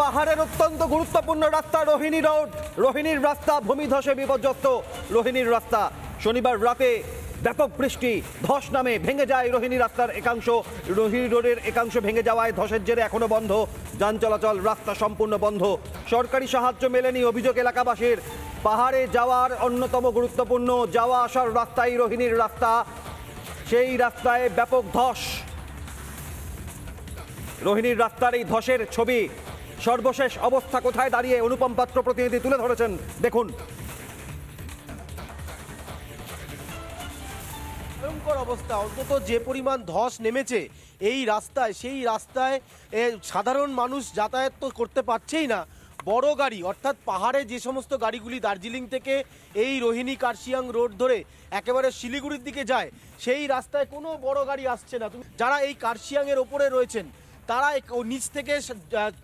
পাহাড়ের অত্যন্ত গুরুত্বপূর্ণ রাস্তা রোহিণী রোড। রোহিণীর রাস্তা ভূমিধসে বিপর্যস্ত। রোহিণীর রাস্তা শনিবার রাতে ব্যাপক বৃষ্টি ধস নামে ভেঙে যায় রোহিণী রাস্তার একাংশ। রোহিণী রোডের একাংশ ভেঙে যাওয়ায় ধসের জেরে এখনো বন্ধ যান চলাচল, রাস্তা সম্পূর্ণ বন্ধ। সরকারি সাহায্য মেলেনি, অভিযোগ এলাকাবাসীর। পাহাড়ে যাওয়ার অন্যতম গুরুত্বপূর্ণ যাওয়া আসার রাস্তাই রোহিণীর রাস্তা, সেই রাস্তায় ব্যাপক ধস। রোহিণীর রাস্তার এই ধসের ছবি, সর্বশেষ অবস্থা কোথায় দাঁড়িয়ে অনুপম পাত্র প্রতিনিধি তুলে ধরেছেন, দেখুন। ভয়ঙ্কর অবস্থা, অন্তত যে পরিমাণ ধস নেমেছে এই রাস্তায়, সেই রাস্তায় সাধারণ মানুষ যাতায়াত তো করতে পারছেই না। বড় গাড়ি অর্থাৎ পাহাড়ে যে সমস্ত গাড়িগুলি দার্জিলিং থেকে এই রোহিণী কার্শিয়াং রোড ধরে একেবারে শিলিগুড়ির দিকে যায়, সেই রাস্তায় কোনো বড় গাড়ি আসছে না। যারা এই কার্শিয়াংয়ের ওপরে রয়েছেন তারা নিচ থেকে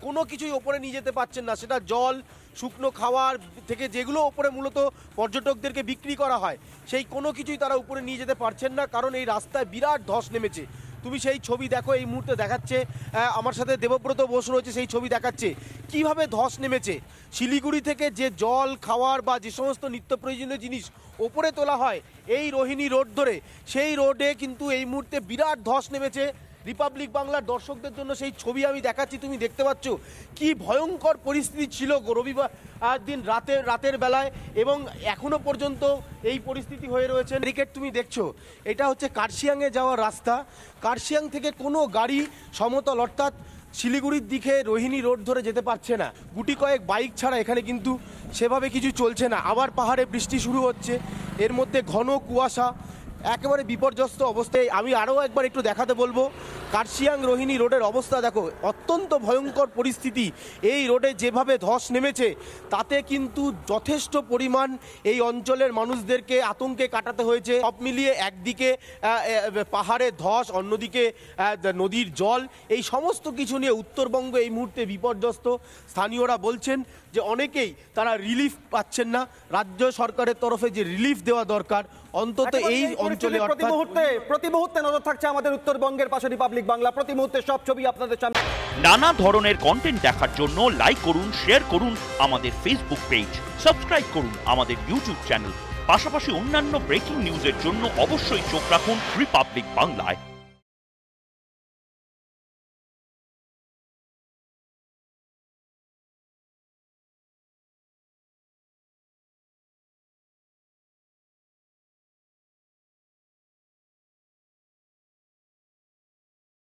কোনো কিছুই ওপরে নিয়ে যেতে পারছেন না, সেটা জল, শুকনো খাওয়ার থেকে যেগুলো ওপরে মূলত পর্যটকদেরকে বিক্রি করা হয়, সেই কোনো কিছুই তারা উপরে নিয়ে যেতে পারছেন না, কারণ এই রাস্তায় বিরাট ধস নেমেছে। তুমি সেই ছবি দেখো, এই মুহূর্তে দেখাচ্ছে আমার সাথে দেবব্রত বোস রয়েছে, সেই ছবি দেখাচ্ছে কিভাবে ধস নেমেছে। শিলিগুড়ি থেকে যে জল, খাওয়ার বা যে সমস্ত নিত্য প্রয়োজনীয় জিনিস ওপরে তোলা হয় এই রোহিণী রোড ধরে, সেই রোডে কিন্তু এই মুহূর্তে বিরাট ধস নেমেছে। রিপাবলিক বাংলার দর্শকদের জন্য সেই ছবি আমি দেখাচ্ছি, তুমি দেখতে পাচ্ছ কি ভয়ঙ্কর পরিস্থিতি ছিল রবিবার দিন রাতের বেলায়, এবং এখনো পর্যন্ত এই পরিস্থিতি হয়ে রয়েছে। ব্যারিকেড তুমি দেখছো, এটা হচ্ছে কার্শিয়াংয়ে যাওয়ার রাস্তা। কার্শিয়াং থেকে কোনো গাড়ি সমতল অর্থাৎ শিলিগুড়ির দিকে রোহিণী রোড ধরে যেতে পারছে না। গুটি কয়েক বাইক ছাড়া এখানে কিন্তু সেভাবে কিছু চলছে না। আবার পাহাড়ে বৃষ্টি শুরু হচ্ছে, এর মধ্যে ঘন কুয়াশা, একেবারে বিপর্যস্ত অবস্থায়। আমি আরও একবার একটু দেখাতে বলবো কার্শিয়াং রোহিণী রোডের অবস্থা দেখো, অত্যন্ত ভয়ঙ্কর পরিস্থিতি। এই রোডে যেভাবে ধস নেমেছে তাতে কিন্তু যথেষ্ট পরিমাণ এই অঞ্চলের মানুষদেরকে আতঙ্কে কাটাতে হয়েছে। সব মিলিয়ে একদিকে পাহাড়ে ধস, অন্যদিকে নদীর জল, এই সমস্ত কিছু নিয়ে উত্তরবঙ্গ এই মুহূর্তে বিপর্যস্ত। স্থানীয়রা বলছেন যে অনেকেই তারা রিলিফ পাচ্ছেন না। রাজ্য সরকারের তরফে যে রিলিফ দেওয়া দরকার অন্তত এই অঞ্চলে, প্রতি মুহূর্তে নজর থাকছে আমাদের উত্তরবঙ্গের পাশে রিপাবলিক বাংলা। প্রতি মুহূর্তে সব ছবি আপনাদের সামনে। নানা ধরনের কন্টেন্ট দেখার জন্য লাইক করুন, শেয়ার করুন আমাদের ফেসবুক পেজ, সাবস্ক্রাইব করুন আমাদের ইউটিউব চ্যানেল। পাশাপাশি অন্যান্য ব্রেকিং নিউজের জন্য অবশ্যই চোখ রাখুন রিপাবলিক বাংলায়।